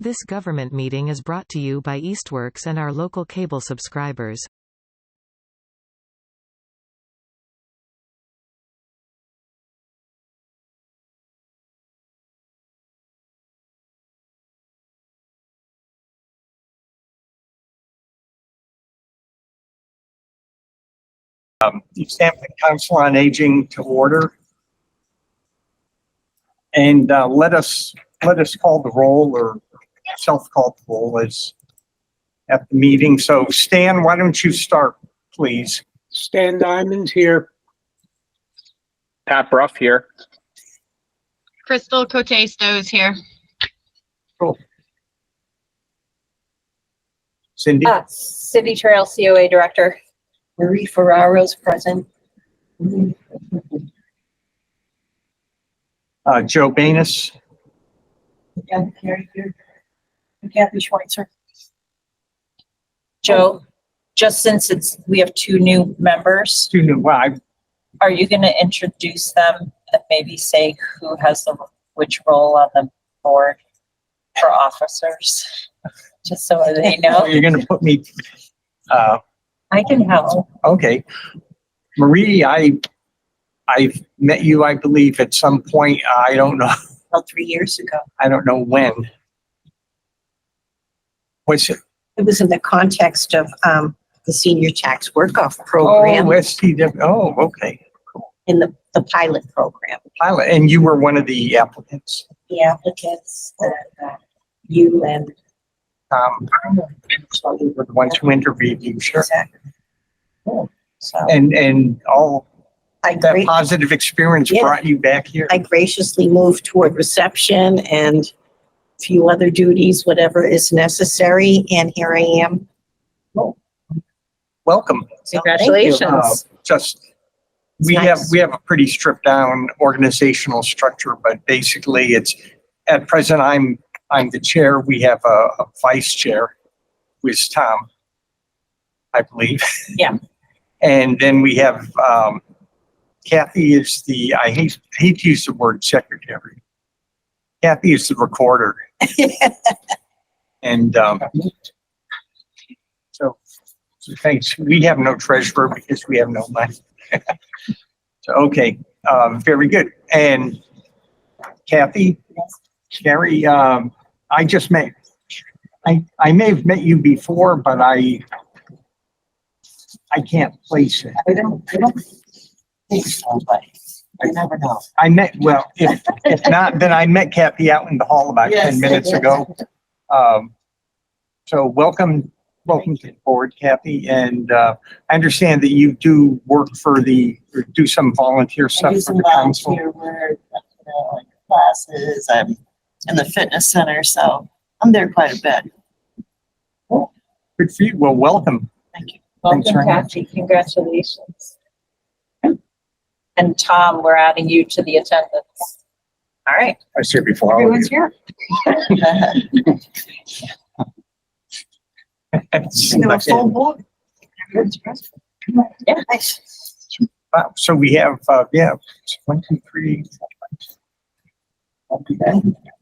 This government meeting is brought to you by Eastworks and our local cable subscribers. Easthampton Council on Aging to order. And let us call the roll, or self-call the roll as at the meeting. So Stan, why don't you start, please? Stan Diamond here. Pat Bruff here. Crystal Cote Stowe's here. Cool. Cindy? City Trail COA Director. Marie Ferraro's present. Joe Banus? Kathy Schweitzer. Joe, just since we have two new members, are you going to introduce them and maybe say who has which role on the board for officers? Just so they know. You're going to put me, I can help. okay. Marie, I've met you, I believe, at some point. I don't know. About 3 years ago. I don't know when. Was it? It was in the context of the senior tax work-off program, Oh, STW. Oh, okay. in the pilot program. Pilot, and you were one of the applicants. The applicants, you and So you were the ones who interviewed you, sure. exactly. So And all I that gra- positive experience Yeah. brought you back here. I graciously moved toward reception and a few other duties, whatever is necessary, and here I am. Welcome. So thank you. Congratulations. We nice. have a pretty stripped down organizational structure, but basically it's, at present, I'm the chair. We have a vice chair, who is Tom, I believe. Yeah. And then we have, Kathy is I hate to use the word secretary. Kathy is the recorder. And, so thanks. We have no treasurer because we have no money. So, okay, very good. And Kathy, Carrie, I just met, I may have met you before, but I can't place it. I don't think so, but I never know. I met, well, if not, then I met Kathy out in the hall about 10 minutes ago. So welcome to the board, Kathy. And I understand that you do work or do some volunteer I stuff do for some the council. volunteer work, like classes. I'm in the fitness center, so I'm there quite a bit. Good for you. Well, welcome. Thank you. Thanks Welcome, very much. Kathy. Congratulations. And Tom, we're adding you to the attendance. All right. I was here before. all of Everyone's you. here. You have a full board. Yeah. Nice. Wow. So we have, 1, 2, 3.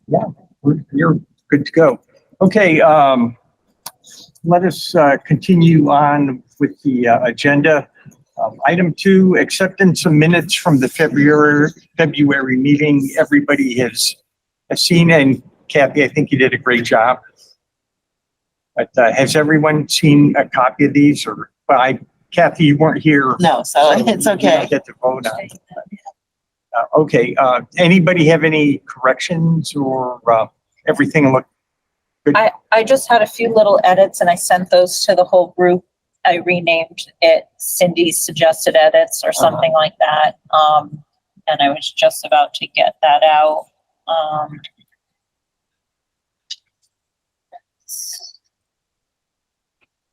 Yeah, you're good to go. Okay, let us continue on with the agenda. Item 2, acceptance of minutes from the February meeting. Everybody has seen, and Kathy, I think you did a great job. But has everyone seen a copy of these? Or, Kathy, you weren't here. No, so it's You okay. don't get to vote on it. Okay, anybody have any corrections or everything look good? I just had a few little edits and I sent those to the whole group. I renamed it Cindy's suggested edits or something like that. And I was just about to get that out.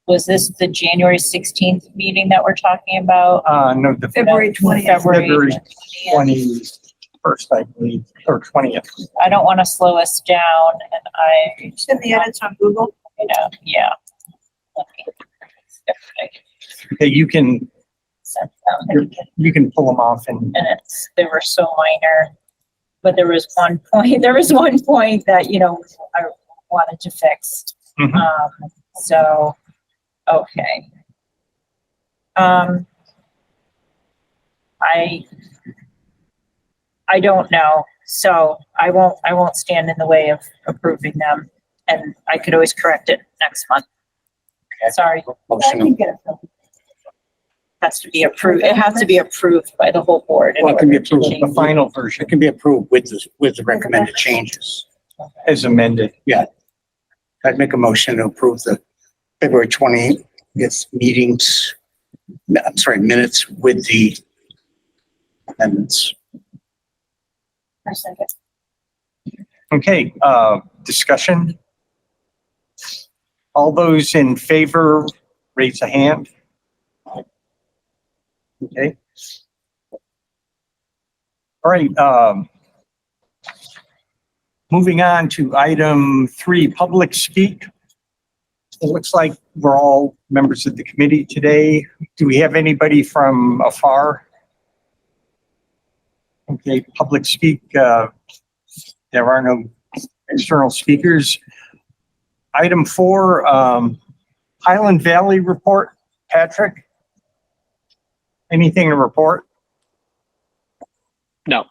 Was this the January 16th meeting that we're talking about? No, the February 20th. February 20th. 21st, I believe, or 20th. I don't want to slow us down and Send the edits on Google. yeah. Okay, you can pull them off and They were so minor, but there was one point that, wanted to fix. Mhm. So, okay. I don't know, so I won't stand in the way of approving them, and I could always correct it next month. Sorry. Motion. Has to be approved, it has to be approved by the whole board. in Well, it can be order to approved. change. The final version It can be approved with the recommended changes. as amended. I'd make a motion to approve the February 20th meetings, I'm sorry, minutes with the amendments. Okay, discussion. All those in favor, raise a hand. Okay. All right, moving on to item 3, public speak. It looks like we're all members of the committee today. Do we have anybody from afar? Okay, public speak, there are no external speakers. Item 4, Highland Valley report. Patrick? Anything to report? No.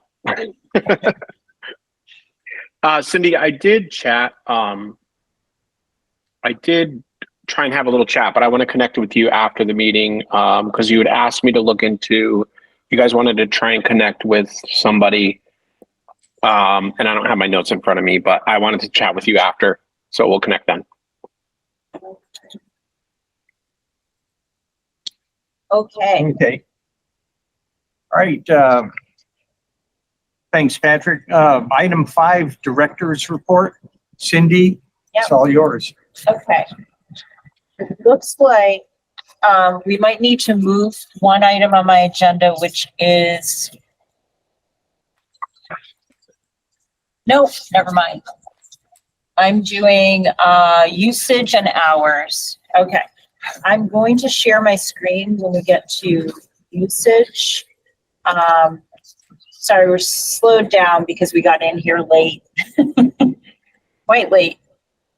Cindy, I did chat. I did try and have a little chat, but I want to connect with you after the meeting because you had asked me to look into, you guys wanted to try and connect with somebody. And I don't have my notes in front of me, but I wanted to chat with you after. So we'll connect then. Okay, Okay. All right, thanks, Patrick. Item 5, director's report. Cindy, it's all yours. okay. Looks like, we might need to move one item on my agenda, which is, nope, never mind. I'm doing, usage and hours. Okay. I'm going to share my screen when we get to usage. Sorry, we're slowed down because we got in here late. Quite late.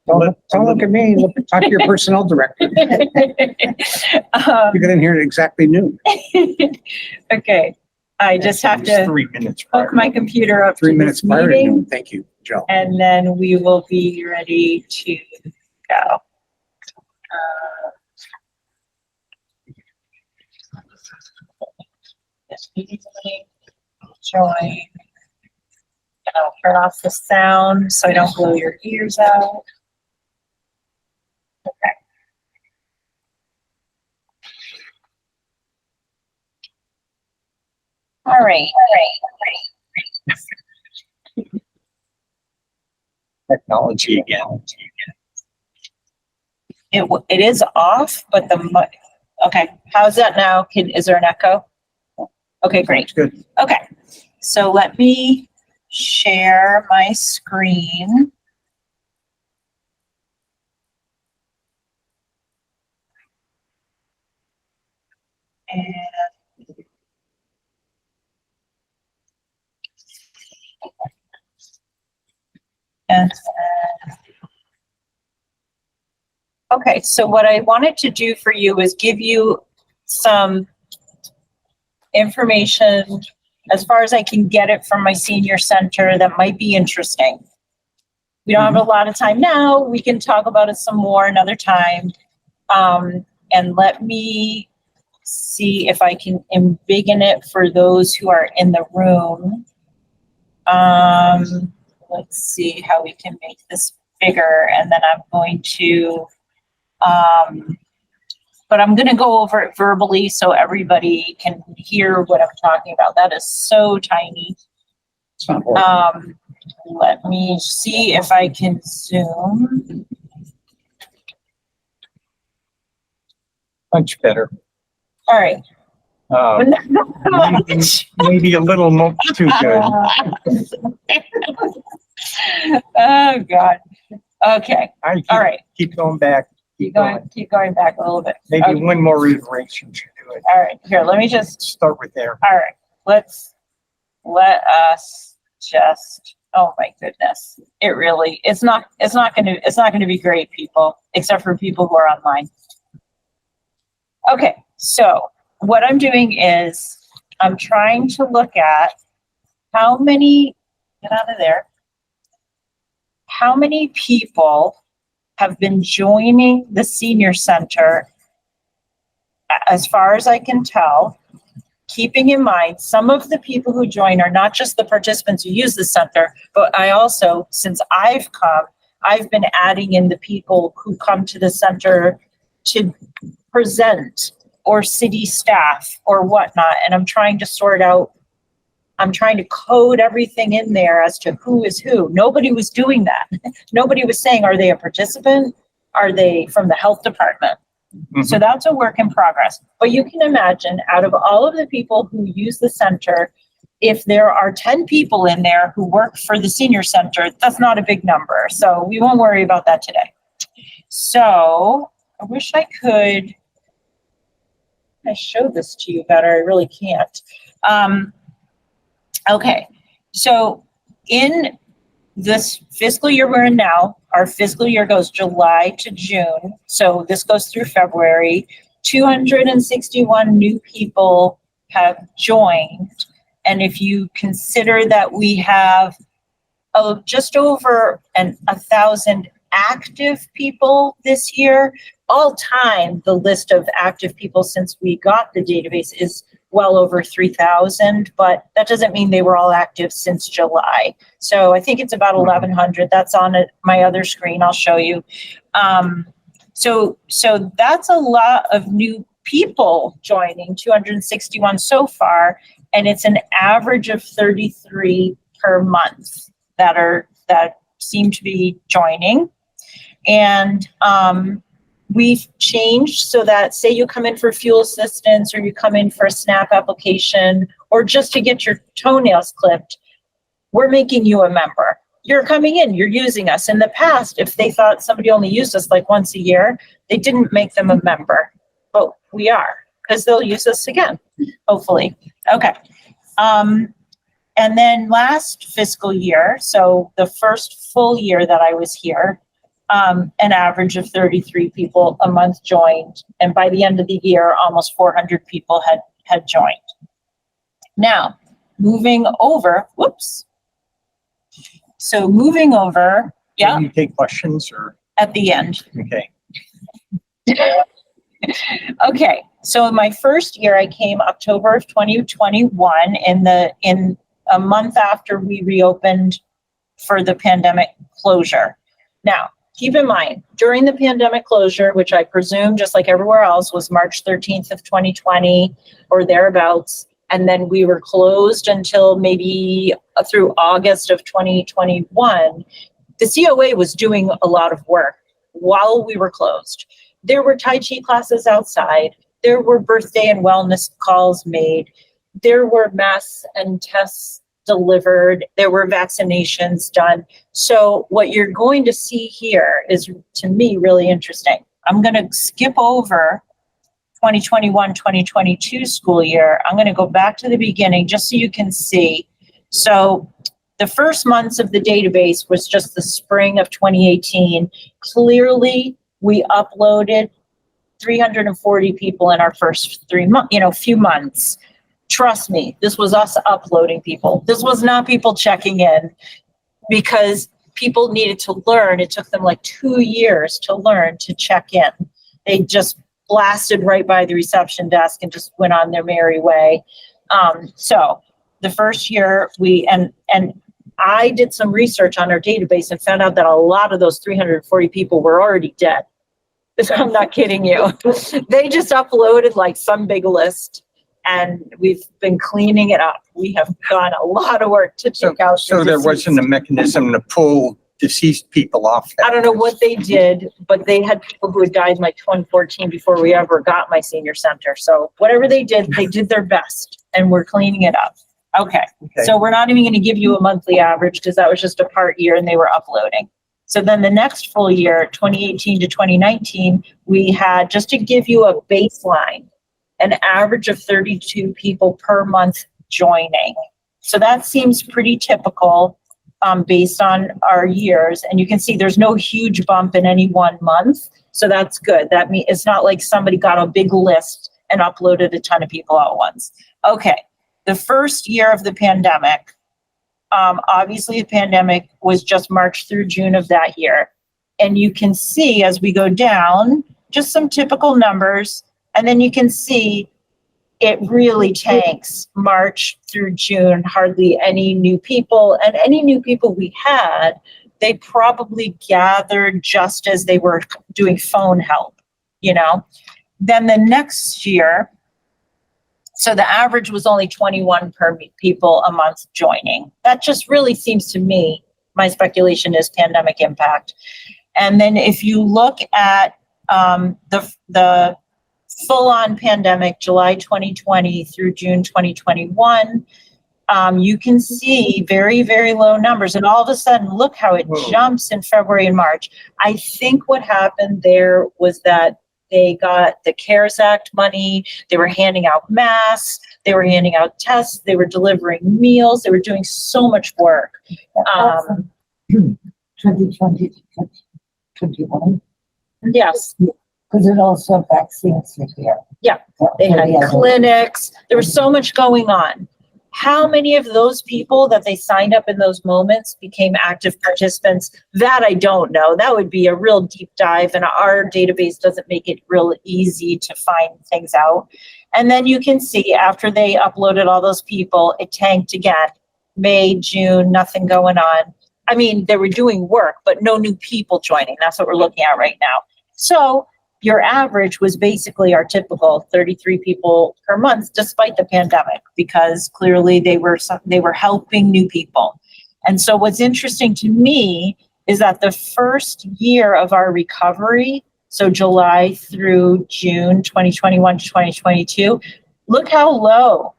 Don't look at me, talk to your personnel director. You got in here at exactly noon. Okay, I just have It's to 3 minutes. prior. hook my computer up 3 to minutes this prior to meeting, noon. Thank you, Joe. and then we will be ready to go. This meeting's link, join. And I'll turn off the sound so I don't blow your ears out. Okay. All right. Technology again. It is off, but okay, how's that now? Is there an echo? Okay, great. That's good. Okay, so let me share my screen. And okay, so what I wanted to do for you is give you some information as far as I can get it from my senior center that might be interesting. We don't have a lot of time now. We can talk about it some more another time. And let me see if I can embiggen it for those who are in the room. Let's see how we can make this bigger, and then I'm going to, but I'm going to go over it verbally so everybody can hear what I'm talking about. That is so tiny. It's not horrible. Let me see if I can zoom. Much better. All right. Maybe a little more too good. Oh, God. Okay. All right. Keep going back. Keep going back a little bit. Maybe Okay. one more iteration should do it. All right. Here, let me just, Start with there. all right. Let us just Oh my goodness. It's not going to be great, people, except for people who are online. Okay. So what I'm doing is I'm trying to look at how many people have been joining the senior center, as far as I can tell, keeping in mind some of the people who join are not just the participants who use the center, but I also, since I've come, I've been adding in the people who come to the center to present, or city staff or whatnot. And I'm trying to code everything in there as to who is who. Nobody was doing that. Nobody was saying, are they a participant? Are they from the health department? Mm-hmm. So that's a work in progress. But you can imagine, out of all of the people who use the center, if there are 10 people in there who work for the senior center, that's not a big number. So we won't worry about that today. So I wish I could show this to you better. I really can't. Okay, so in this fiscal year we're in now, our fiscal year goes July to June. So this goes through February. 261 new people have joined. And if you consider that we have just over 1,000 active people this year, all time, the list of active people since we got the database is well over 3,000, but that doesn't mean they were all active since July. So I think it's about 1,100. That's on my other screen. I'll show you. So that's a lot of new people joining, 261 so far, and it's an average of 33 per month that seem to be joining. And we've changed so that, say you come in for fuel assistance, or you come in for a SNAP application, or just to get your toenails clipped, we're making you a member. You're coming in, you're using us. In the past, if they thought somebody only used us like once a year, they didn't make them a member. But we are, because they'll use us again, hopefully. Okay. And then last fiscal year, so the first full year that I was here, an average of 33 people a month joined. And by the end of the year, almost 400 people had joined. Now, moving over, whoops. So moving over, yeah. Can you take questions or? At the end. Okay. Okay, so my first year, I came October of 2021, in a month after we reopened for the pandemic closure. Now, keep in mind, during the pandemic closure, which I presume, just like everywhere else, was March 13th of 2020 or thereabouts, and then we were closed until maybe through August of 2021, the COA was doing a lot of work while we were closed. There were Tai Chi classes outside. There were birthday and wellness calls made. There were masks and tests delivered. There were vaccinations done. So what you're going to see here is, to me, really interesting. I'm going to skip over 2021, 2022 school year. I'm going to go back to the beginning just so you can see. So the first months of the database was just the spring of 2018. Clearly, we uploaded 340 people in our first few months. Trust me, this was us uploading people. This was not people checking in, because people needed to learn. It took them like 2 years to learn to check in. They just blasted right by the reception desk and just went on their merry way. So the first year and I did some research on our database and found out that a lot of those 340 people were already dead. I'm not kidding you. They just uploaded like some big list, and we've been cleaning it up. We have done a lot of work to check out. So there wasn't a mechanism to pull deceased people off that. I don't know what they did, but they had people who had died in like 2014 before we ever got my senior center. So whatever they did their best, and we're cleaning it up. Okay. So we're not even going to give you a monthly average, because that was just a part year and they were uploading. So then the next full year, 2018 to 2019, we had, just to give you a baseline, an average of 32 people per month joining. So that seems pretty typical. based on our years. And you can see there's no huge bump in any one month. So that's good. That means it's not like somebody got a big list and uploaded a ton of people at once. Okay. The first year of the pandemic, obviously the pandemic was just March through June of that year. And you can see as we go down, just some typical numbers. And then you can see it really tanks March through June, hardly any new people. And any new people we had, they probably gathered just as they were doing phone help, you know. Then the next year, so the average was only 21 per people a month joining. That just really seems to me, my speculation is pandemic impact. And then if you look at the full-on pandemic, July 2020 through June 2021, you can see very, very low numbers. And all of a sudden, look how it jumps in February and March. I think what happened there was that they got the CARES Act money. They were handing out masks. They were handing out tests. They were delivering meals. They were doing so much work. 2020, 2021. Yes. Because it also vaccines were here. Yeah. They had clinics. There was so much going on. How many of those people that they signed up in those moments became active participants? That I don't know. That would be a real deep dive, and our database doesn't make it real easy to find things out. And then you can see after they uploaded all those people, it tanked again. May, June, nothing going on. I mean, they were doing work, but no new people joining. That's what we're looking at right now. So your average was basically our typical 33 people per month, despite the pandemic, because clearly they were helping new people. And so what's interesting to me is that the first year of our recovery, so July through June 2021 to 2022, look how low.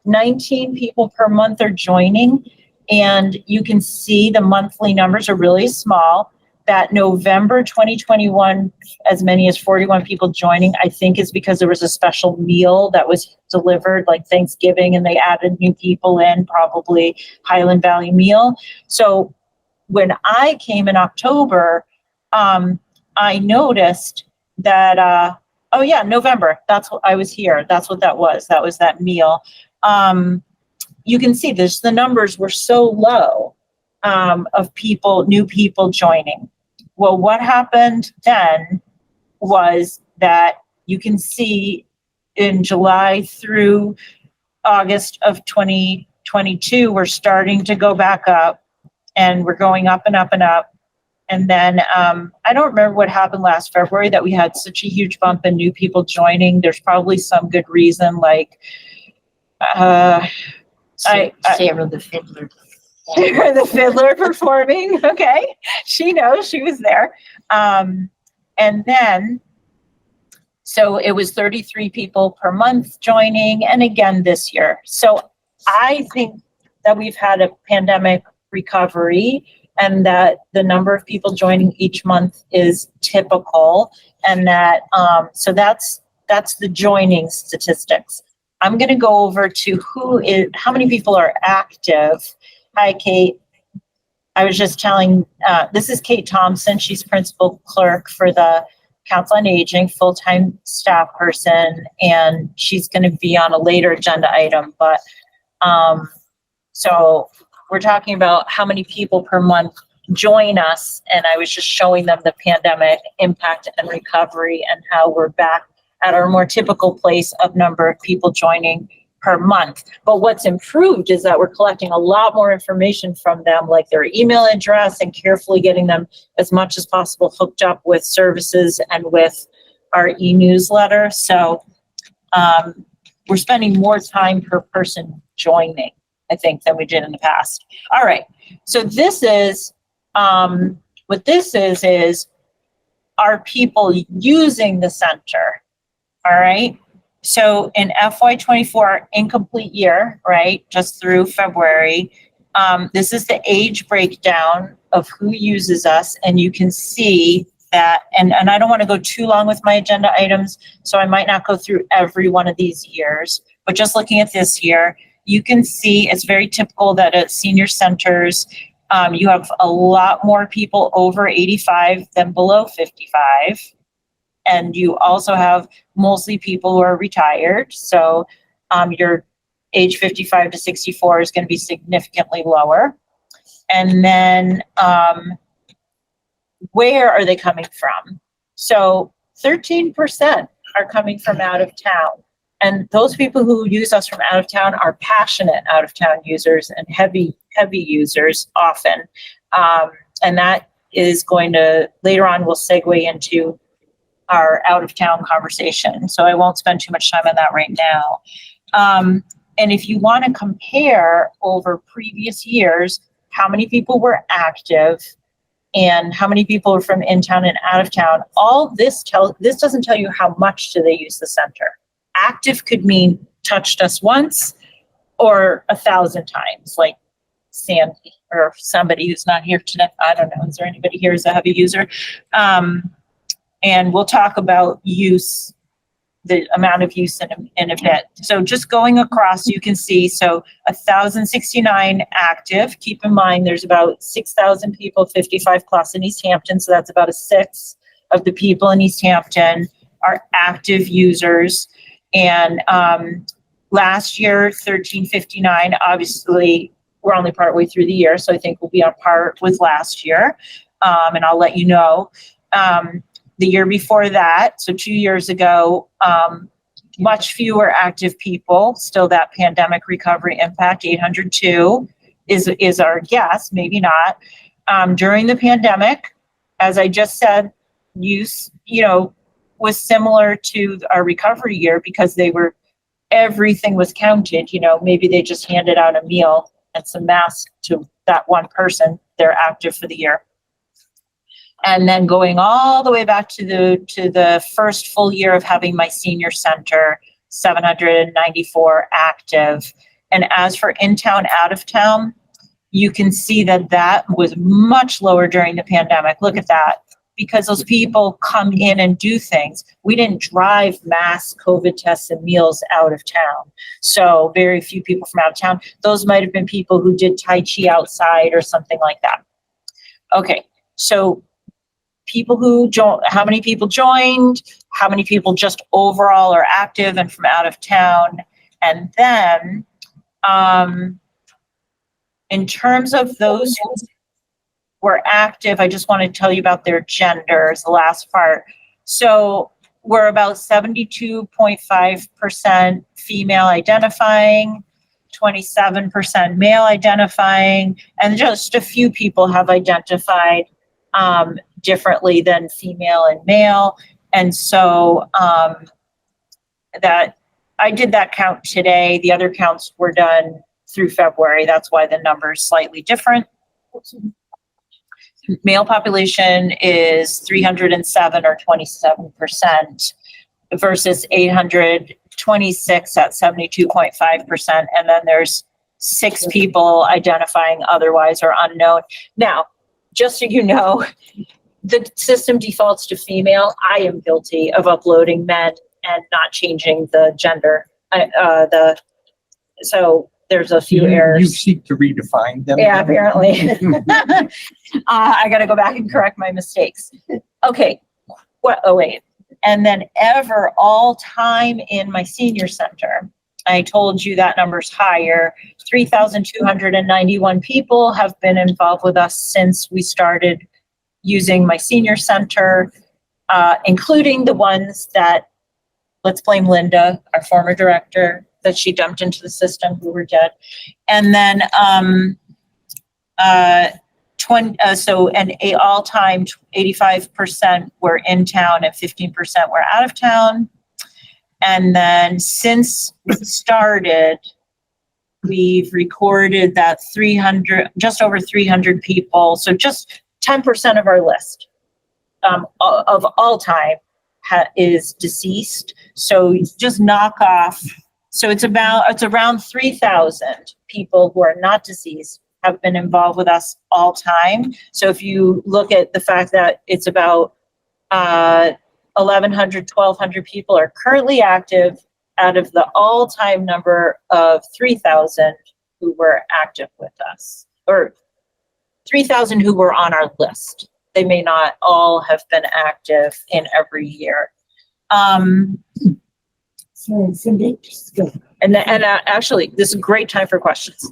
19 people per month are joining, and you can see the monthly numbers are really small. That November 2021, as many as 41 people joining, I think is because there was a special meal that was delivered like Thanksgiving, and they added new people in, probably Highland Valley meal. So when I came in October, I noticed that, oh yeah, November, that's what I was here. That's what that was. That was that meal. You can see this, the numbers were so low of people, new people joining. Well, what happened then was that you can see in July through August of 2022, we're starting to go back up, and we're going up and up and up. And then I don't remember what happened last February that we had such a huge bump in new people joining. There's probably some good reason, like Sarah the Fiddler. The fiddler performing. Okay. She knows, she was there. And then, so it was 33 people per month joining, and again this year. So I think that we've had a pandemic recovery, and that the number of people joining each month is typical, and that, so that's the joining statistics. I'm going to go over to how many people are active. Hi, Kate. I was just telling, this is Kate Thompson. She's principal clerk for the Council on Aging, full-time staff person, and she's going to be on a later agenda item. But so we're talking about how many people per month join us, and I was just showing them the pandemic impact and recovery and how we're back at our more typical place of number of people joining per month. But what's improved is that we're collecting a lot more information from them, like their email address, and carefully getting them as much as possible hooked up with services and with our e-newsletter. So we're spending more time per person joining, I think, than we did in the past. All right. So this is, what this is are people using the center. All right. So in FY24, incomplete year, right, just through February, this is the age breakdown of who uses us. And you can see that, and I don't want to go too long with my agenda items, so I might not go through every one of these years, but just looking at this year, you can see it's very typical that at senior centers, You have a lot more people over 85 than below 55. And you also have mostly people who are retired. So your age 55 to 64 is going to be significantly lower. And then where are they coming from? So 13% are coming from out of town. And those people who use us from out of town are passionate out of town users and heavy users often. And that is going to, later on, we'll segue into our out of town conversation. So I won't spend too much time on that right now. And if you want to compare over previous years, how many people were active and how many people are from in town and out of town, all this doesn't tell you how much do they use the center. Active could mean touched us once or 1,000 times, like Sandy or somebody who's not here today. I don't know. Is there anybody here who's a heavy user? And we'll talk about use, the amount of use in a bit. So just going across, you can see, so 1,069 active. Keep in mind, there's about 6,000 people 55 plus in Easthampton. So that's about a sixth of the people in Easthampton are active users. And last year, 1,359, obviously, we're only partway through the year. So I think we'll be on par with last year. And I'll let you know. The year before that, so 2 years ago, much fewer active people, still that pandemic recovery impact, 802 is our guess, maybe not. During the pandemic, as I just said, use, was similar to our recovery year because everything was counted, maybe they just handed out a meal and some masks to that one person, they're active for the year. And then going all the way back to the first full year of having my senior center, 794 active. And as for in town, out of town, you can see that was much lower during the pandemic. Look at that, because those people come in and do things. We didn't drive mass COVID tests and meals out of town. So very few people from out of town. Those might have been people who did Tai Chi outside or something like that. Okay, so how many people joined, how many people just overall are active and from out of town. And then in terms of those who were active, I just want to tell you about their genders, the last part. So we're about 72.5% female identifying, 27% male identifying, and just a few people have identified differently than female and male. And so that I did that count today. The other counts were done through February. That's why the number is slightly different. Male population is 307 or 27% versus 826 at 72.5%. And then there's 6 people identifying otherwise or unknown. Now, just so you know, the system defaults to female. I am guilty of uploading men and not changing the gender. So there's a few errors. You seek to redefine them. Yeah, apparently. I got to go back and correct my mistakes. Okay. Wait. And then all time in my senior center, I told you that number's higher. 3,291 people have been involved with us since we started using my senior center, including the ones that, let's blame Linda, our former director, that she dumped into the system who were dead. And then all-time 85% were in town and 15% were out of town. And then since we started, we've recorded that just over 300 people. So just 10% of our list of all time is deceased. So just knock off. So it's around 3,000 people who are not deceased have been involved with us all time. So if you look at the fact that it's about 1,100, 1,200 people are currently active out of the all-time number of 3,000 who were active with us, or 3,000 who were on our list. They may not all have been active in every year. So Cindy, just go. And actually, this is a great time for questions.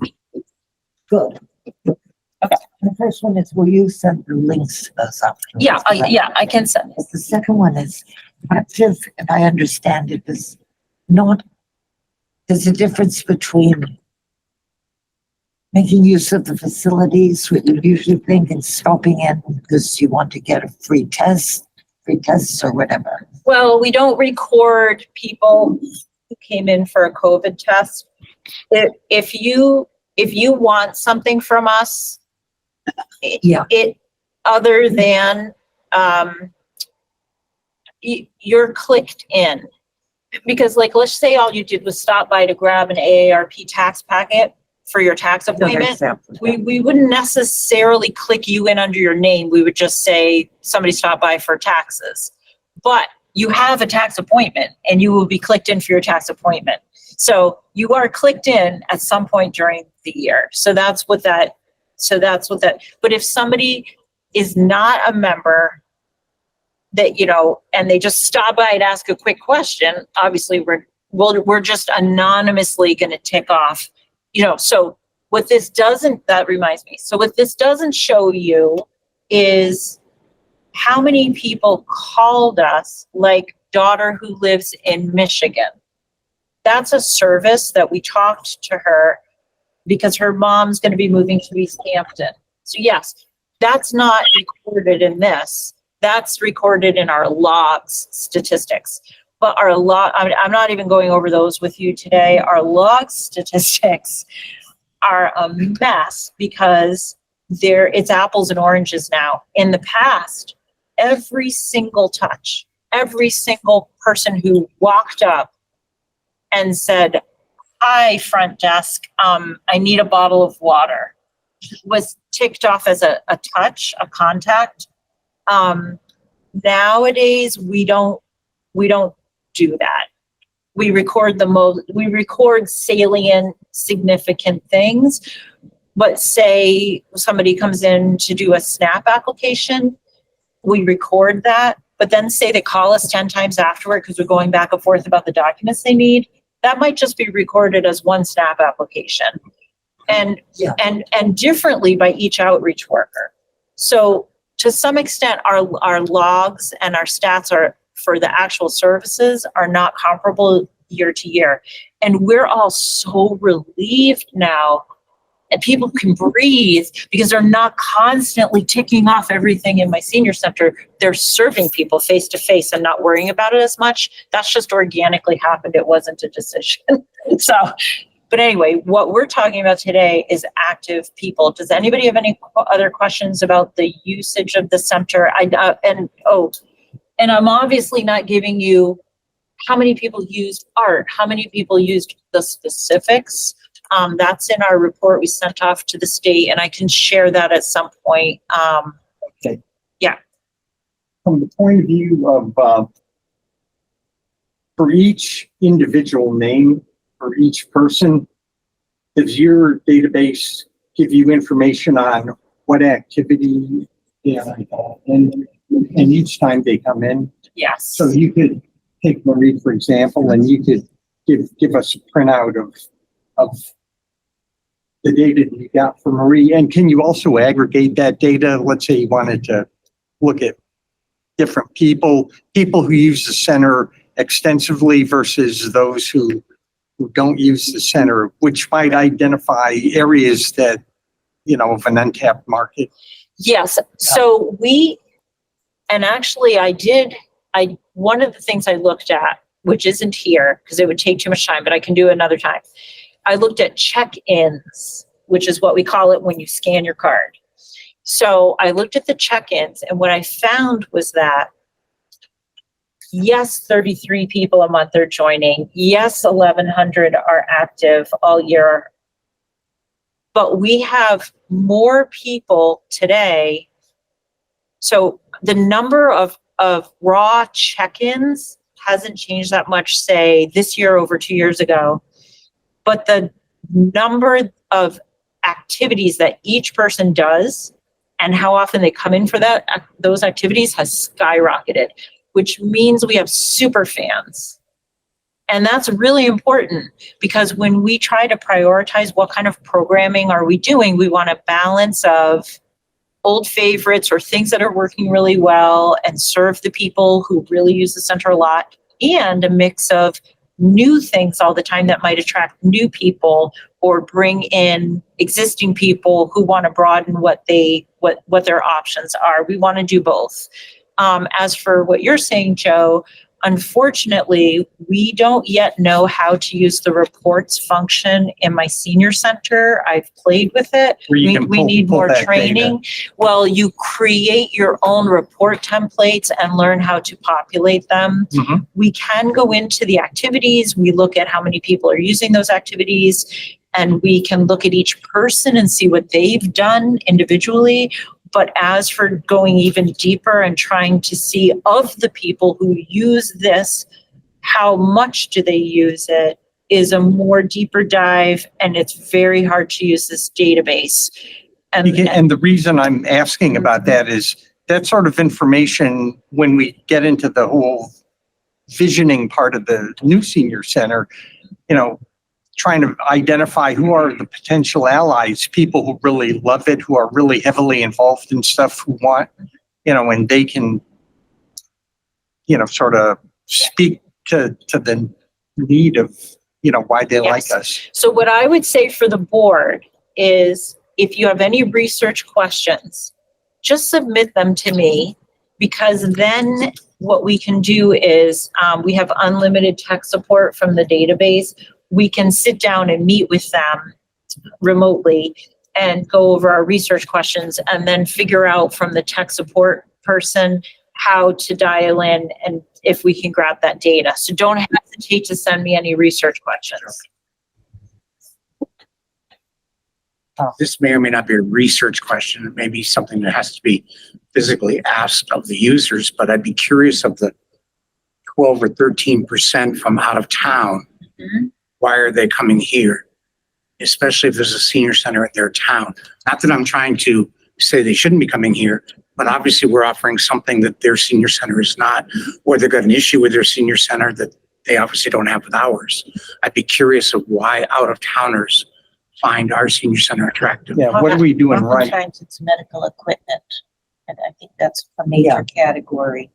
Good. Okay. The first one is, will you send the links to us afterwards? Yeah, I can send this. The second one is, active, if I understand it, is not, there's a difference between making use of the facilities, what you usually think, and stopping in because you want to get a free tests or whatever. Well, we don't record people who came in for a COVID test. If you want something from us, Yeah. it other than you're clicked in, because like, let's say all you did was stop by to grab an AARP tax packet for your tax appointment. We wouldn't necessarily click you in under your name. We would just say somebody stopped by for taxes, but you have a tax appointment and you will be clicked in for your tax appointment. So you are clicked in at some point during the year. So that's what that, but if somebody is not a member that, and they just stop by and ask a quick question, obviously we're just anonymously going to tick off, so what this doesn't, that reminds me. So what this doesn't show you is how many people called us, like daughter who lives in Michigan. That's a service that we talked to her because her mom's going to be moving to Easthampton. So yes, that's not recorded in this. That's recorded in our logs statistics. But our log, I'm not even going over those with you today. Our log statistics are a mess because it's apples and oranges now. In the past, every single touch, every single person who walked up and said, "Hi, front desk, I need a bottle of water," was ticked off as a touch, a contact. Nowadays, we don't do that. We record we record salient, significant things. But say somebody comes in to do a SNAP application, we record that. But then say they call us 10 times afterward because we're going back and forth about the documents they need. That might just be recorded as one SNAP application, and differently by each outreach worker. So to some extent, our logs and our stats are for the actual services are not comparable year to year. And we're all so relieved now and people can breathe because they're not constantly ticking off everything in my senior center. They're serving people face to face and not worrying about it as much. That's just organically happened. It wasn't a decision. So, but anyway, what we're talking about today is active people. Does anybody have any other questions about the usage of the center? And I'm obviously not giving you how many people used art, how many people used the specifics. That's in our report we sent off to the state, and I can share that at some point. Okay. Yeah. From the point of view of, for each individual name, for each person, does your database give you information on what activity and each time they come in? Yes. So you could take Marie, for example, and you could give us a printout of the data that you got from Marie. And can you also aggregate that data? Let's say you wanted to look at different people who use the center extensively versus those who don't use the center, which might identify areas that, of an untapped market. Yes. So one of the things I looked at, which isn't here because it would take too much time, but I can do it another time. I looked at check-ins, which is what we call it when you scan your card. So I looked at the check-ins, and what I found was that, yes, 33 people a month are joining. Yes, 1,100 are active all year. But we have more people today. So the number of raw check-ins hasn't changed that much, say, this year over 2 years ago. But the number of activities that each person does and how often they come in for those activities has skyrocketed, which means we have super fans. And that's really important because when we try to prioritize what kind of programming are we doing, we want a balance of old favorites or things that are working really well and serve the people who really use the center a lot, and a mix of new things all the time that might attract new people or bring in existing people who want to broaden what their options are. We want to do both. As for what you're saying, Joe, unfortunately, we don't yet know how to use the reports function in my senior center. I've played with it. We need more training. Well, you create your own report templates and learn how to populate them. Mhm. We can go into the activities. We look at how many people are using those activities, and we can look at each person and see what they've done individually. But as for going even deeper and trying to see of the people who use this, how much do they use it, is a more deeper dive, and it's very hard to use this database. And the reason I'm asking about that is that sort of information, when we get into the whole visioning part of the new senior center, trying to identify who are the potential allies, people who really love it, who are really heavily involved in stuff, who want, and they can, sort of speak to the need of, why they like us. So what I would say for the board is if you have any research questions, just submit them to me, because then what we can do is we have unlimited tech support from the database. We can sit down and meet with them remotely and go over our research questions and then figure out from the tech support person how to dial in and if we can grab that data. So don't hesitate to send me any research questions. This may or may not be a research question. It may be something that has to be physically asked of the users, but I'd be curious of the 12 or 13% from out of town. Mhm. Why are they coming here? Especially if there's a senior center at their town. Not that I'm trying to say they shouldn't be coming here, but obviously we're offering something that their senior center is not, or they've got an issue with their senior center that they obviously don't have with ours. I'd be curious of why out of towners find our senior center attractive. Yeah, what are we doing right? Oftentimes it's medical equipment, and I think that's a major category.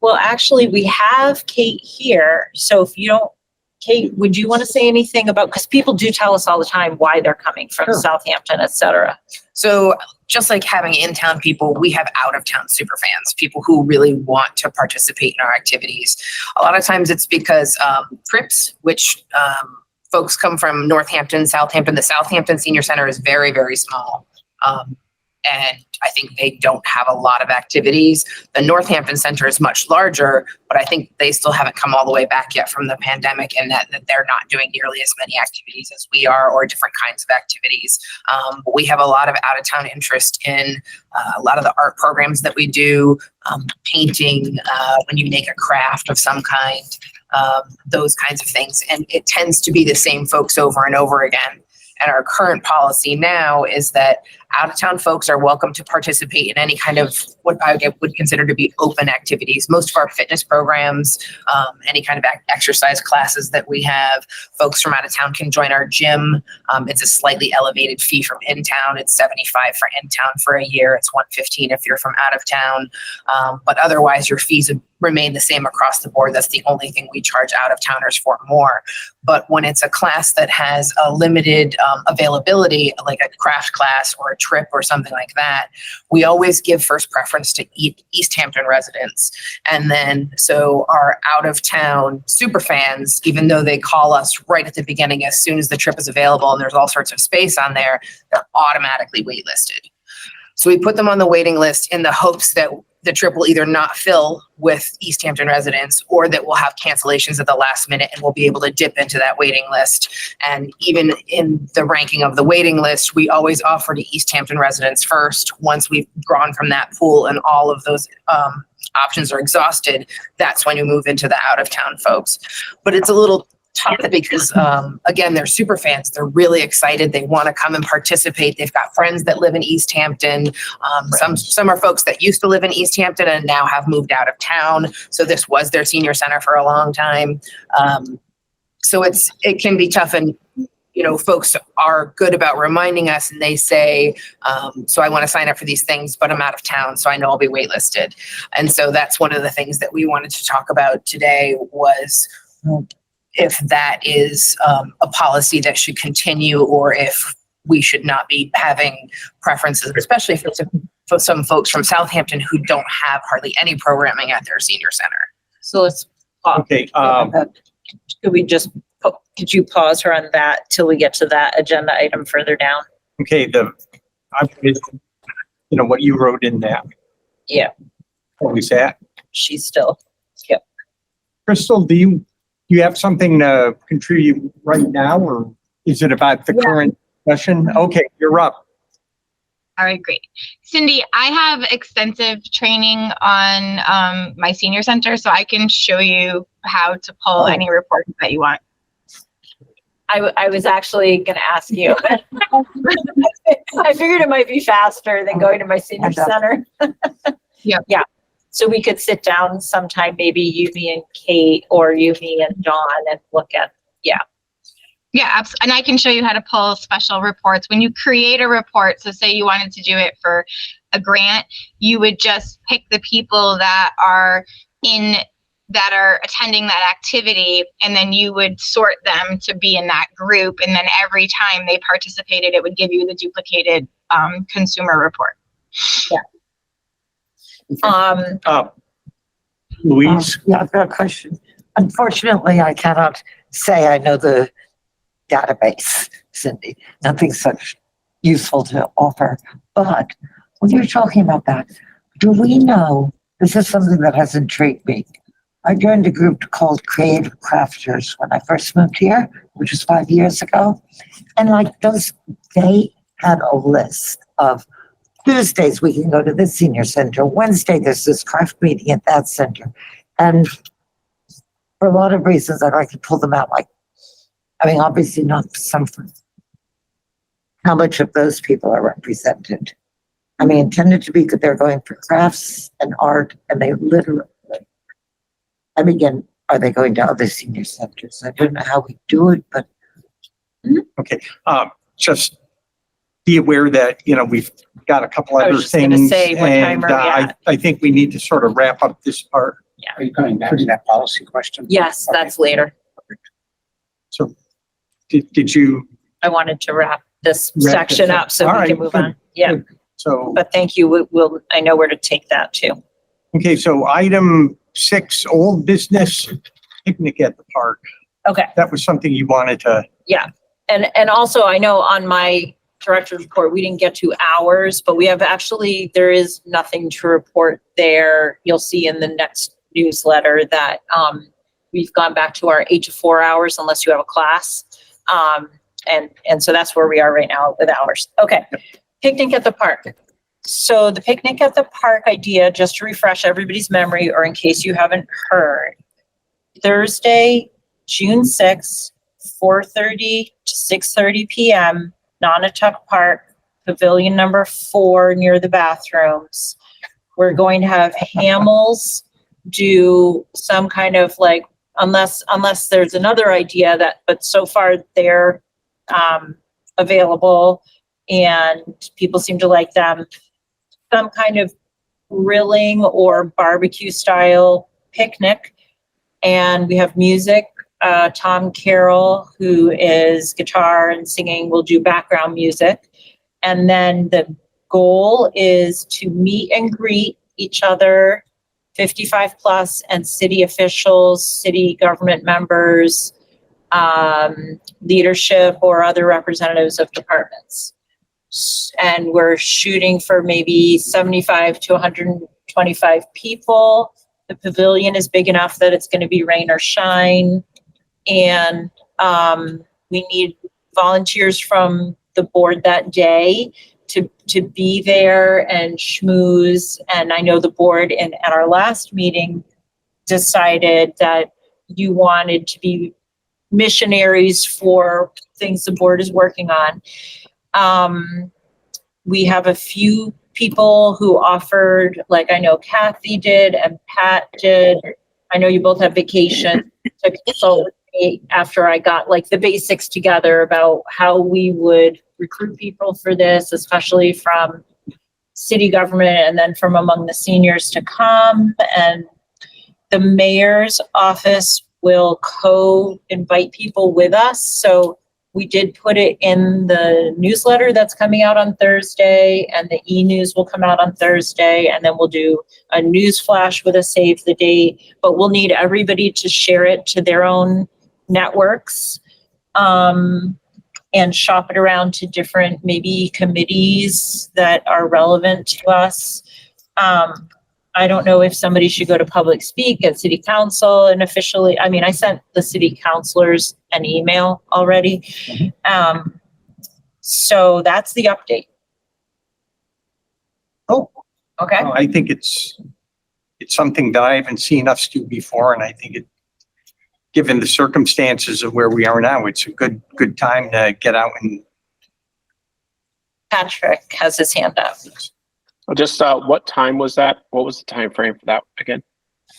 Well, actually, we have Kate here. So if you don't, Kate, would you want to say anything about, because people do tell us all the time why they're coming from Southampton, et cetera. So just like having in-town people, we have out-of-town super fans, people who really want to participate in our activities. A lot of times it's because trips, which folks come from Northampton, Southampton. The Southampton Senior Center is very, very small. And I think they don't have a lot of activities. The Northampton Center is much larger, but I think they still haven't come all the way back yet from the pandemic, and that they're not doing nearly as many activities as we are, or different kinds of activities. But we have a lot of out-of-town interest in a lot of the art programs that we do, painting, when you make a craft of some kind, those kinds of things. And it tends to be the same folks over and over again. And our current policy now is that out-of-town folks are welcome to participate in any kind of what I would consider to be open activities. Most of our fitness programs, any kind of exercise classes that we have, folks from out of town can join our gym. It's a slightly elevated fee from in-town. It's $75 for in-town for a year. It's $115 if you're from out of town. But otherwise, your fees remain the same across the board. That's the only thing we charge out-of-towners for more. But when it's a class that has a limited availability, like a craft class or a trip or something like that, we always give first preference to Easthampton residents. And then so our out-of-town super fans, even though they call us right at the beginning as soon as the trip is available and there's all sorts of space on there, they're automatically waitlisted. So we put them on the waiting list in the hopes that the trip will either not fill with Easthampton residents, or that we'll have cancellations at the last minute and we'll be able to dip into that waiting list. And even in the ranking of the waiting list, we always offer to Easthampton residents first. Once we've drawn from that pool and all of those options are exhausted, that's when you move into the out-of-town folks. But it's a little tough because, again, they're super fans. They're really excited. They want to come and participate. They've got friends that live in Easthampton. Some are folks that used to live in Easthampton and now have moved out of town. So this was their senior center for a long time. So it can be tough, and folks are good about reminding us, and they say, so I want to sign up for these things, but I'm out of town, so I know I'll be waitlisted. And so that's one of the things that we wanted to talk about today was if that is a policy that should continue, or if we should not be having preferences, especially for some folks from Southampton who don't have hardly any programming at their senior center. So let's, Okay, could you pause her on that till we get to that agenda item further down? okay, what you wrote in that. Yeah, What was that? she's still, Crystal, do you have something to contribute right now, or is it about the current session? Okay, you're up. All right, great. Cindy, I have extensive training on my senior center, so I can show you how to pull any reports that you want. I was actually going to ask you. I figured it might be faster than going to my senior center. Yeah. Yeah. So we could sit down sometime, maybe you, me, and Kate, or you, me, and Dawn, and look at, Yeah, and I can show you how to pull special reports. When you create a report, so say you wanted to do it for a grant, you would just pick the people that are attending that activity, and then you would sort them to be in that group. And then every time they participated, it would give you the duplicated consumer report. Yeah. Louise? Yeah, I've got a question. Unfortunately, I cannot say I know the database, Cindy. Nothing such useful to offer. But when you're talking about that, do we know, this is something that has intrigued me. I joined a group called Creative Crafters when I first moved here, which was 5 years ago. And they had a list of Tuesdays we can go to this senior center. Wednesday there's this craft meeting at that center. And for a lot of reasons, I'd like to pull them out. Obviously not some. How much of those people are represented? Intended to be good. They're going for crafts and art, and they literally. Again, are they going to other senior centers? I don't know how we do it, but. Okay, just be aware that, we've got a couple I other was just gonna things. say, what time are we at? I think we need to sort of wrap up this part. Are you coming back to that policy question? yes, that's later. So did you? I wanted to wrap this Wrap section this up. up so All we right, can move good, on. Yeah, good. So, but thank you. I know where to take that too. okay, so item 6, old business picnic at the park. Okay. That was something you wanted to. And also I know on my director's report, we didn't get to hours, but we have there is nothing to report there. You'll see in the next newsletter that we've gone back to our 8 to 4 hours unless you have a class. And so that's where we are right now with hours. Okay. Picnic at the park. So the picnic at the park idea, just to refresh everybody's memory, or in case you haven't heard, Thursday, June 6th, 4:30 to 6:30 p.m., Nonotuck Park, Pavilion number 4 near the bathrooms. We're going to have Hamels do some kind of unless there's another idea but so far they're available and people seem to like them. Some kind of grilling or barbecue style picnic. And we have music. Tom Carroll, who is guitar and singing, will do background music. And then the goal is to meet and greet each other, 55 plus, and city officials, city government members, leadership, or other representatives of departments. And we're shooting for maybe 75 to 125 people. The pavilion is big enough that it's going to be rain or shine. And we need volunteers from the board that day to be there and schmooze. And I know the board at our last meeting decided that you wanted to be missionaries for things the board is working on. We have a few people who offered, like I know Kathy did and Pat did. I know you both have vacation to consult with me after I got like the basics together about how we would recruit people for this, especially from city government and then from among the seniors to come. And the mayor's office will co-invite people with us. So we did put it in the newsletter that's coming out on Thursday, and the e-news will come out on Thursday, and then we'll do a news flash with a save the date, but we'll need everybody to share it to their own networks, and shop it around to different maybe committees that are relevant to us. I don't know if somebody should go to public speak at city council and officially, I mean, I sent the city councilors an email already. So that's the update. Oh, Okay. I think it's something that I haven't seen us do before, and I think given the circumstances of where we are now, it's a good time to get out and. Patrick has his hand up. Just what time was that? What was the time frame for that again?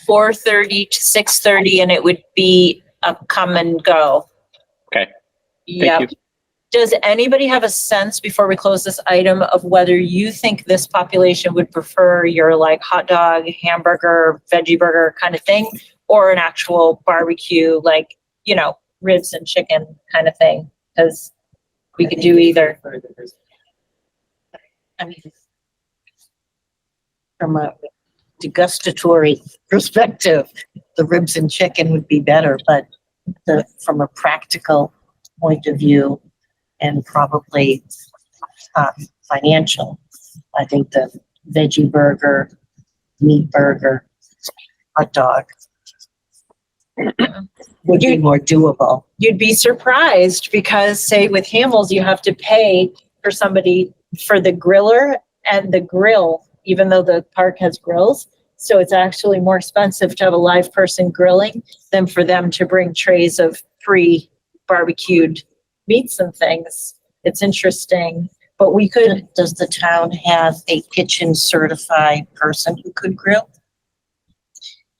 4:30 to 6:30, and it would be a come and go. Okay. Yeah. Does anybody have a sense before we close this item of whether you think this population would prefer your like hot dog, hamburger, veggie burger kind of thing, or an actual barbecue, like, you know, ribs and chicken kind of thing? Because we could do either. I mean, from a degustatory perspective, the ribs and chicken would be better, but from a practical point of view and probably financial, I think the veggie burger, meat burger, hot dog would be more doable. You'd be surprised because, say, with Hamels, you have to pay for somebody for the griller and the grill, even though the park has grills. So it's actually more expensive to have a live person grilling than for them to bring trays of pre-barbecued meats and things. It's interesting, but we could. Does the town have a kitchen certified person who could grill?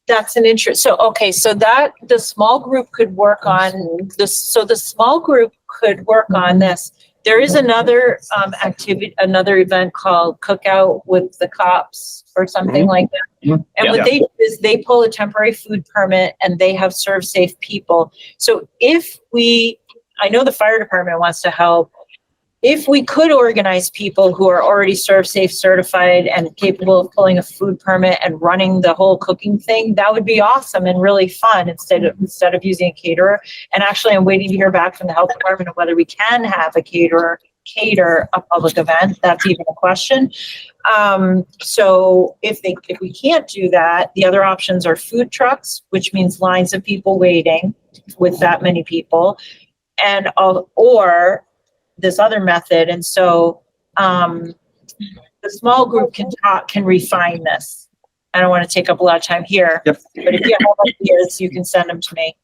That's an interest. So, okay, so that the small group could work on this. So the small group could work on this. There is another activity, another event called Cookout with the Cops or something like that. And what they do is they pull a temporary food permit and they have serve safe people. So I know the fire department wants to help. If we could organize people who are already serve safe certified and capable of pulling a food permit and running the whole cooking thing, that would be awesome and really fun instead of using a caterer. And actually, I'm waiting to hear back from the health department of whether we can have a caterer cater a public event. That's even a question. So if we can't do that, the other options are food trucks, which means lines of people waiting with that many people, and or this other method. And so the small group can refine this. I don't want to take up a lot of time here, but if you have ideas, you can send them to me.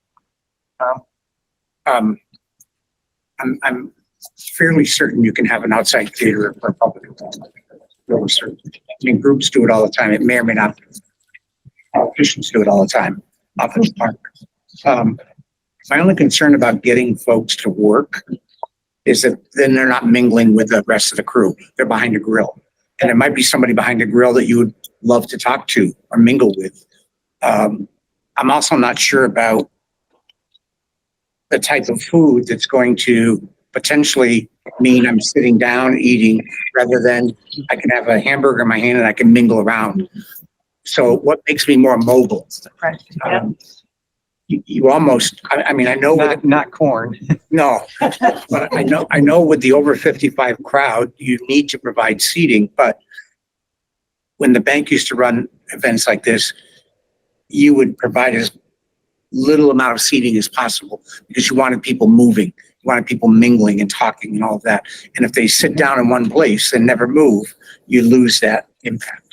I'm fairly certain you can have an outside caterer for a public event. I mean, groups do it all the time. It may or may not. Politicians do it all the time. Office partners. My only concern about getting folks to work is that then they're not mingling with the rest of the crew. They're behind a grill. And there might be somebody behind a grill that you would love to talk to or mingle with. I'm also not sure about the type of food that's going to potentially mean I'm sitting down eating rather than I can have a hamburger in my hand and I can mingle around. So what makes me more mobile? You almost, I mean, I know not corn. No, but I know with the over 55 crowd, you need to provide seating, but when the bank used to run events like this, you would provide as little amount of seating as possible because you wanted people moving, you wanted people mingling and talking and all of that. And if they sit down in one place and never move, you lose that impact.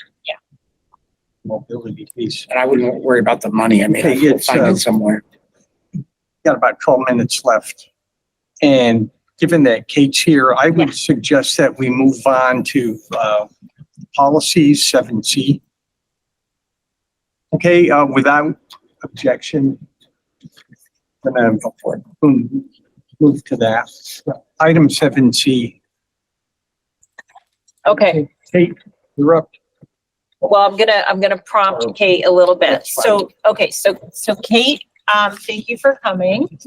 Mobility piece. And I wouldn't worry about the money. I mean, Hey, I'll find it somewhere. got about 12 minutes left. And given that Kate's here, I would suggest that we move on to policies 7C. Okay, without objection, I'm gonna go for it. Move to that. Item 7C. Okay. Kate, you're up. Well, I'm gonna prompt Kate a little bit. That's fine. So, okay, so Kate, thank you for coming.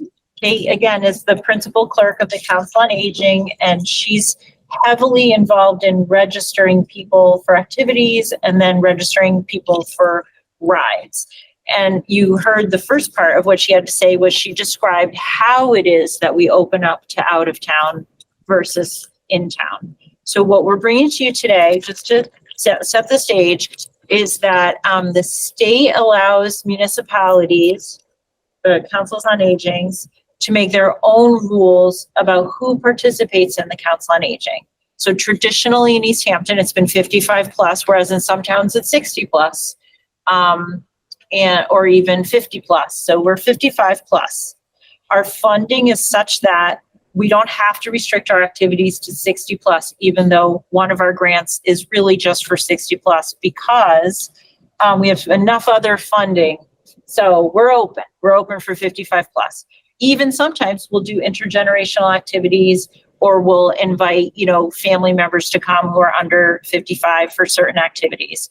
Kate, again, is the principal clerk of the Council on Aging, and she's heavily involved in registering people for activities and then registering people for rides. And you heard the first part of what she had to say was she described how it is that we open up to out of town versus in town. So what we're bringing to you today, just to set the stage, is that the state allows municipalities, the councils on agings, to make their own rules about who participates in the Council on Aging. So traditionally in Easthampton, it's been 55 plus, whereas in some towns it's 60 plus, or even 50 plus. So we're 55 plus. Our funding is such that we don't have to restrict our activities to 60 plus, even though one of our grants is really just for 60 plus, because we have enough other funding. So we're open for 55 plus. Even sometimes we'll do intergenerational activities, or we'll invite, family members to come who are under 55 for certain activities.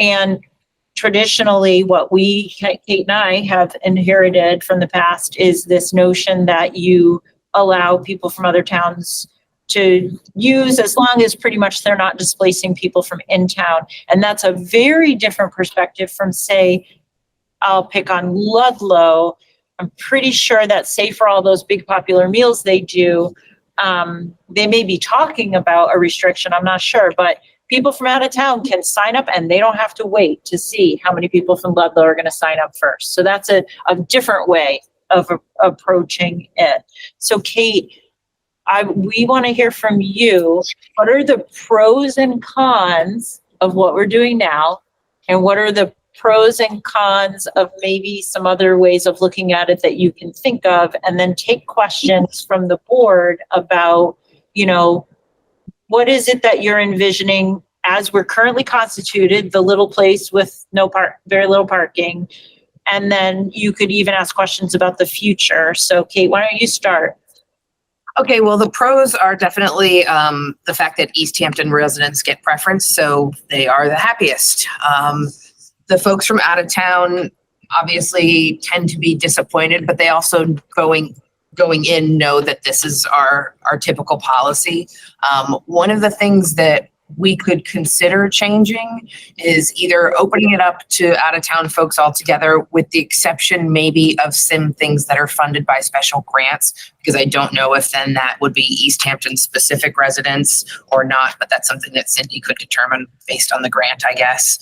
And traditionally, what Kate and I have inherited from the past is this notion that you allow people from other towns to use, as long as pretty much they're not displacing people from in town. And that's a very different perspective from, say, I'll pick on Ludlow. I'm pretty sure that, say, for all those big popular meals they do, they may be talking about a restriction, I'm not sure, but people from out of town can sign up and they don't have to wait to see how many people from Ludlow are going to sign up first. So that's a different way of approaching it. So Kate, we want to hear from you. What are the pros and cons of what we're doing now? And what are the pros and cons of maybe some other ways of looking at it that you can think of? And then take questions from the board about, what is it that you're envisioning as we're currently constituted, the little place with very little parking. And then you could even ask questions about the future. So Kate, why don't you start? Okay, well, the pros are definitely the fact that Easthampton residents get preference, so they are the happiest. The folks from out of town obviously tend to be disappointed, but they also going in know that this is our typical policy. One of the things that we could consider changing is either opening it up to out-of-town folks altogether, with the exception maybe of some things that are funded by special grants, because I don't know if then that would be Easthampton specific residents or not, but that's something that Cindy could determine based on the grant, I guess.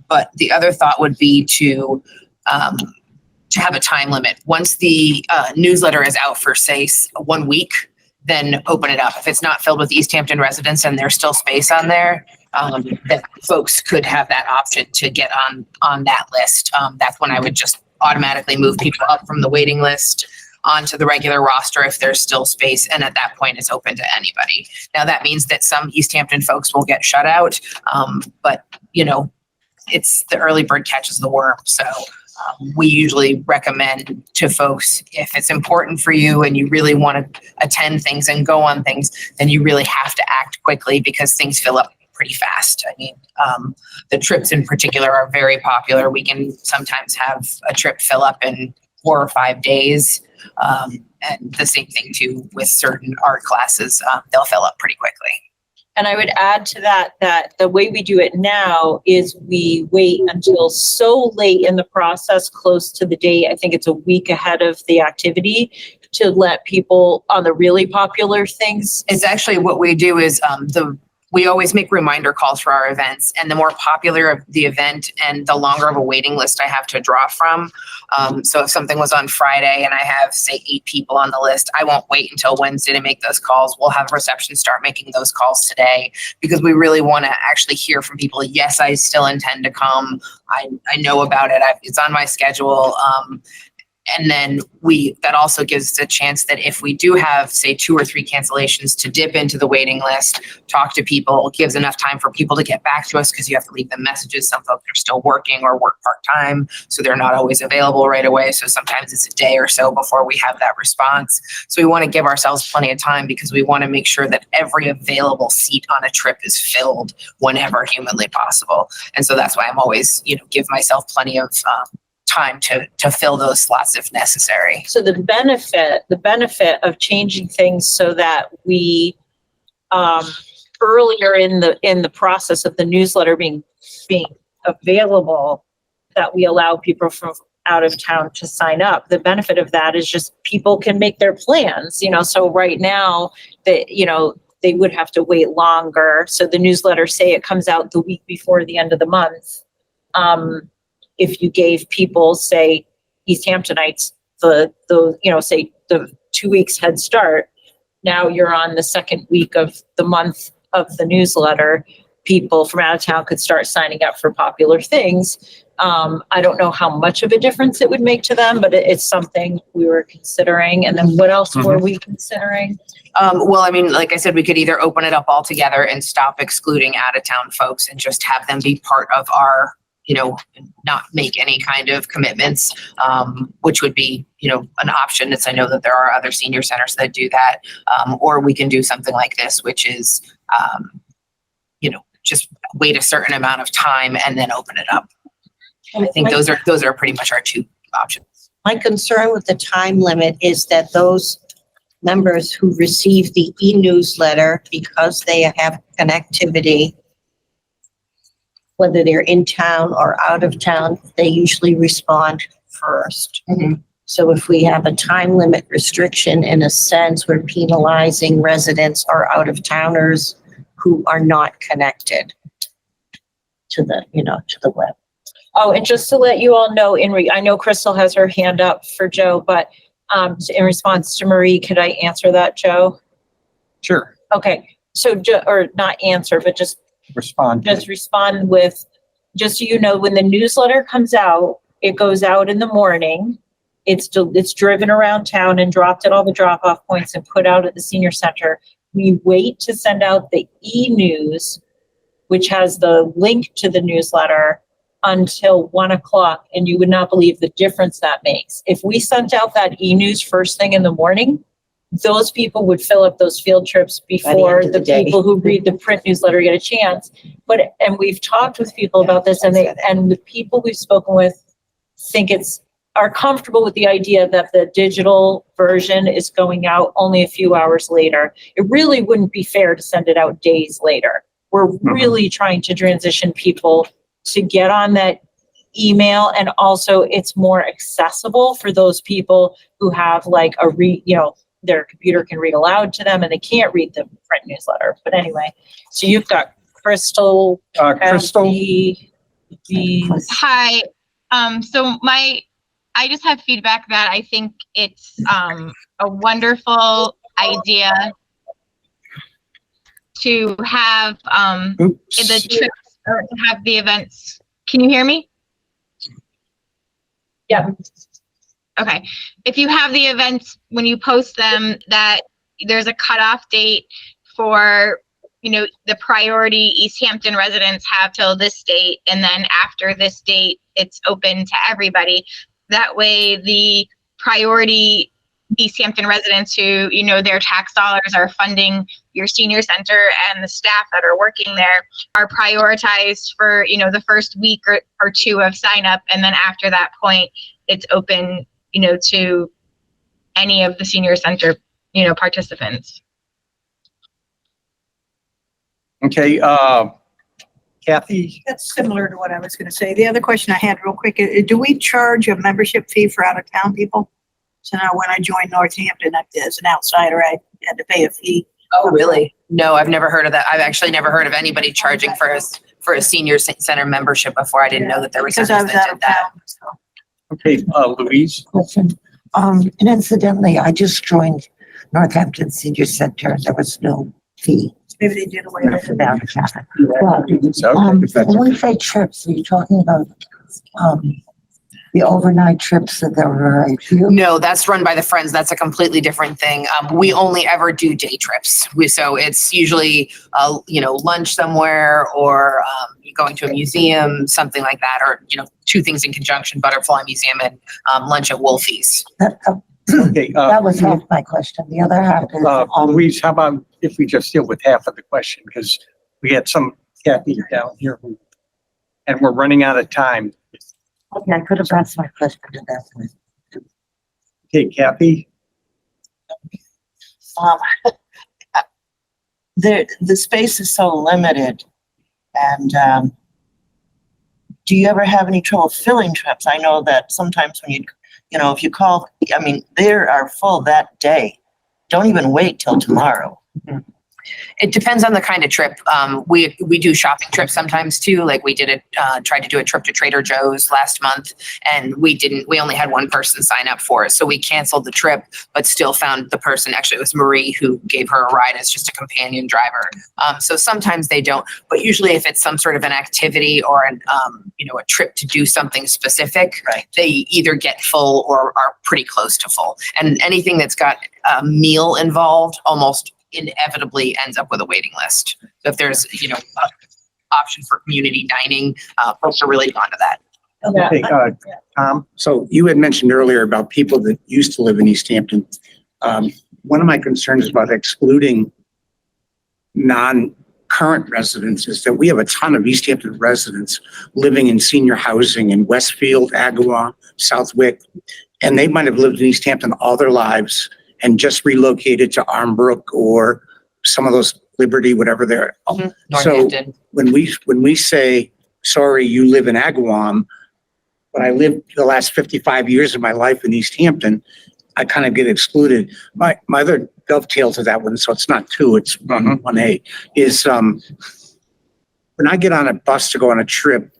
But the other thought would be to have a time limit. Once the newsletter is out for, say, 1 week, then open it up. If it's not filled with Easthampton residents and there's still space on there, that folks could have that option to get on that list. That's when I would just automatically move people up from the waiting list onto the regular roster if there's still space. And at that point, it's open to anybody. Now, that means that some Easthampton folks will get shut out, but it's the early bird catches the worm. So we usually recommend to folks, if it's important for you and you really want to attend things and go on things, then you really have to act quickly, because things fill up pretty fast. I mean, the trips in particular are very popular. We can sometimes have a trip fill up in 4 or 5 days. And the same thing too with certain art classes. They'll fill up pretty quickly. And I would add to that the way we do it now is we wait until so late in the process, close to the date, I think it's a week ahead of the activity, to let people on the really popular things. It's actually what we do is we always make reminder calls for our events, and the more popular the event and the longer of a waiting list I have to draw from. So if something was on Friday and I have, say, 8 people on the list, I won't wait until Wednesday to make those calls. We'll have reception start making those calls today, because we really want to actually hear from people. Yes, I still intend to come. I know about it. It's on my schedule. And then that also gives us a chance that if we do have, say, 2 or 3 cancellations, to dip into the waiting list, talk to people, gives enough time for people to get back to us, because you have to leave them messages. Some folks are still working or work part-time, so they're not always available right away. So sometimes it's a day or so before we have that response. So we want to give ourselves plenty of time, because we want to make sure that every available seat on a trip is filled whenever humanly possible. And so that's why I'm always, give myself plenty of time to fill those slots if necessary. So the benefit of changing things so that we, earlier in the process of the newsletter being available, that we allow people from out of town to sign up. The benefit of that is just people can make their plans, so right now that, they would have to wait longer. So the newsletter, say it comes out the week before the end of the month. If you gave people, say, Easthamptonites, say the 2 weeks head start, now you're on the second week of the month of the newsletter. People from out of town could start signing up for popular things. I don't know how much of a difference it would make to them, but it's something we were considering. And then what else were we considering? Well, I mean, like I said, we could either open it up altogether and stop excluding out of town folks and just have them be part of our, not make any kind of commitments, which would be, an option. I know that there are other senior centers that do that. Or we can do something like this, which is, just wait a certain amount of time and then open it up. I think those are pretty much our 2 options. My concern with the time limit is that those members who receive the e-newsletter, because they have connectivity, whether they're in town or out of town, they usually respond first. Mm-hmm. So if we have a time limit restriction, in a sense, we're penalizing residents or out of towners who are not connected to the, to the web. Oh, and just to let you all know, I know Crystal has her hand up for Joe, but in response to Marie, could I answer that, Joe? Sure. Okay, so or not answer, but just Respond. Just respond with, just so you know, when the newsletter comes out, it goes out in the morning. It's driven around town and dropped at all the drop-off points and put out at the senior center. We wait to send out the e-news, which has the link to the newsletter, until 1:00, and you would not believe the difference that makes. If we sent out that e-news first thing in the morning, those people would fill up those field trips before the people who read the print newsletter get a chance. And we've talked with people about this, and the people we've spoken with are comfortable with the idea that the digital version is going out only a few hours later. It really wouldn't be fair to send it out days later. We're really trying to transition people to get on that email, and also it's more accessible for those people who have like their computer can read aloud to them and they can't read the print newsletter. But anyway, so you've got Crystal. Crystal. Hi. I just have feedback that I think it's a wonderful idea to have the trips or to have the events. Can you hear me? Yeah. Okay. If you have the events, when you post them, that there's a cutoff date for, the priority Easthampton residents have till this date. And then after this date, it's open to everybody. That way the priority Easthampton residents who, their tax dollars are funding your senior center and the staff that are working there are prioritized for, the first week or 2 of sign up. And then after that point, it's open, to any of the senior center, participants. Okay, Kathy? That's similar to what I was going to say. The other question I had real quick, do we charge a membership fee for out of town people? So now when I joined Northampton, as an outsider, I had to pay a fee. Oh, really? No, I've never heard of that. I've actually never heard of anybody charging for a senior center membership before. I didn't know that there was Because I was out of town. So. Okay, Louise? Question. And incidentally, I just joined Northampton Senior Center. There was no fee. Maybe they did away with it. But, when we say trips, are you talking about the overnight trips that there were a few? No, that's run by the Friends. That's a completely different thing. We only ever do day trips. So it's usually, lunch somewhere or going to a museum, something like that, or, two things in conjunction, Butterfly Museum and lunch at Wolfie's. Okay, That was half my question. The other half is, Louise, how about if we just deal with half of the question? Because we had some Kathy down here and we're running out of time. okay, I could have asked my question to that one. Okay, Kathy? The space is so limited, and do you ever have any trouble filling trips? I know that sometimes when if you call, they are full that day. Don't even wait till tomorrow. It depends on the kind of trip. We do shopping trips sometimes too. Like we tried to do a trip to Trader Joe's last month, and we only had one person sign up for it. So we canceled the trip, but still found the person. Actually, it was Marie who gave her a ride as just a companion driver. So sometimes they don't, but usually if it's some sort of an activity or a trip to do something specific, right, they either get full or are pretty close to full. And anything that's got a meal involved almost inevitably ends up with a waiting list. So if there's, option for community dining, folks are really gone to that. Okay, Tom? So you had mentioned earlier about people that used to live in Easthampton. One of my concerns about excluding non-current residents is that we have a ton of Easthampton residents living in senior housing in Westfield, Agawam, Southwick, and they might have lived in Easthampton all their lives and just relocated to Armbrook or some of those Liberty, whatever they're. So when we say, sorry, you live in Agawam, but I lived the last 55 years of my life in Easthampton, I kind of get excluded. My other dovetail to that one, so it's not two, it's 1A, is when I get on a bus to go on a trip,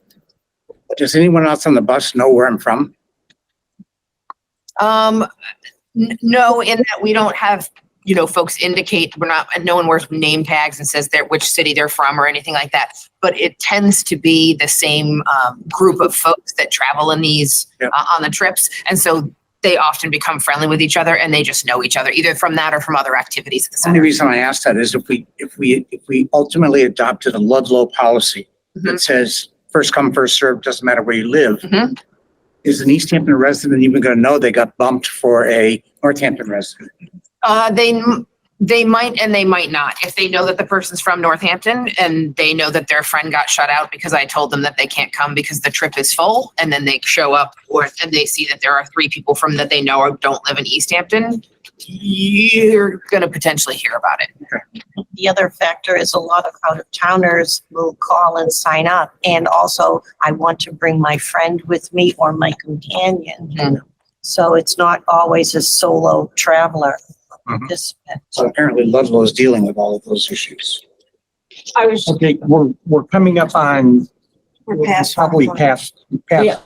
does anyone else on the bus know where I'm from? No, in that we don't have, folks indicate no one wears name tags and says which city they're from or anything like that. But it tends to be the same group of folks that travel in these on the trips. And so they often become friendly with each other and they just know each other either from that or from other activities at the The center. only reason I asked that is if we ultimately adopted a Ludlow policy that says first come, first served, doesn't matter where you live. Is an Easthampton resident even going to know they got bumped for a Northampton resident? They might and they might not. If they know that the person's from Northampton and they know that their friend got shut out because I told them that they can't come because the trip is full, and then they show up and they see that there are 3 people from that they know or don't live in Easthampton, you're going to potentially hear about it. The other factor is a lot of out-of-towners will call and sign up. And also, I want to bring my friend with me or my companion. So it's not always a solo traveler participant. So apparently Ludlow is dealing with all of those issues. Okay, we're coming up on, We're past. probably past. Yeah.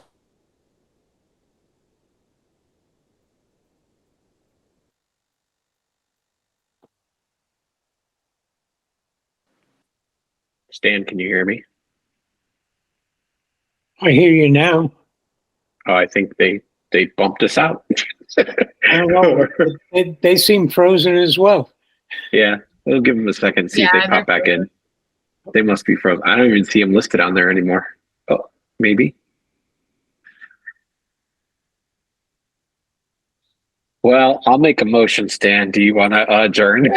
Stan, can you hear me? I hear you now. Oh, I think they bumped us out. I don't know. They seem frozen as well. Yeah, we'll give them a second, see if Yeah, they pop back in. They must be frozen. I don't even see them listed on there anymore. Oh, maybe. Well, I'll make a motion, Stan. Do you want to adjourn?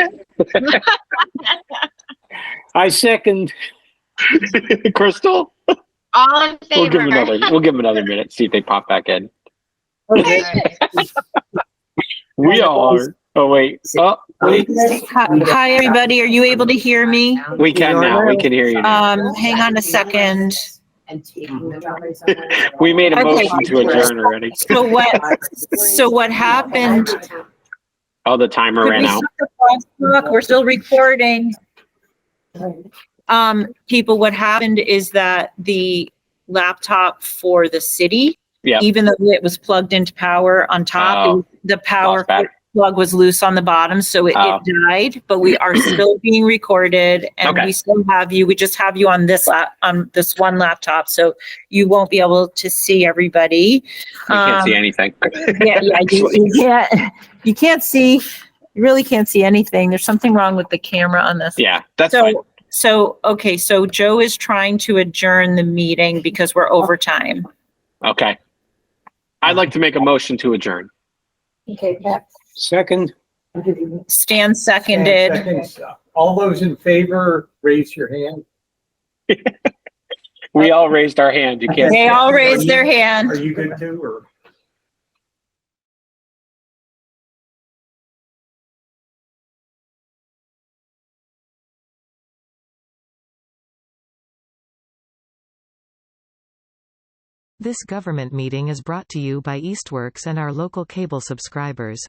I second. Crystal? All in We'll give favor? them another minute, see if they pop back in. Okay. We all are. Oh, wait. Oh, wait. Hi, everybody. Are you able to hear me? We can now. We can hear you now. Hang on a second. We made a Okay. motion to adjourn already. So what happened? Oh, the timer ran out. Look, we're still recording. People, what happened is that the laptop for the city, Yeah. even though it was plugged into power on top, Oh, the power lost battery. plug was loose on the bottom, so it died, but we are still being recorded and Okay. we still have you. We just have you on this on this one laptop, so you won't be able to see everybody. You can't see anything. Yeah, you can't see, you really can't see anything. There's something wrong with the camera on this. Yeah, that's fine. Okay, so Joe is trying to adjourn the meeting because we're over time. Okay. I'd like to make a motion to adjourn. Okay, Pat. Second, Stan seconded. Seconds. All those in favor, raise your hand. We all raised our hand. You can't. They all raised their hand. Are you good too, or? This government meeting is brought to you by Eastworks and our local cable subscribers.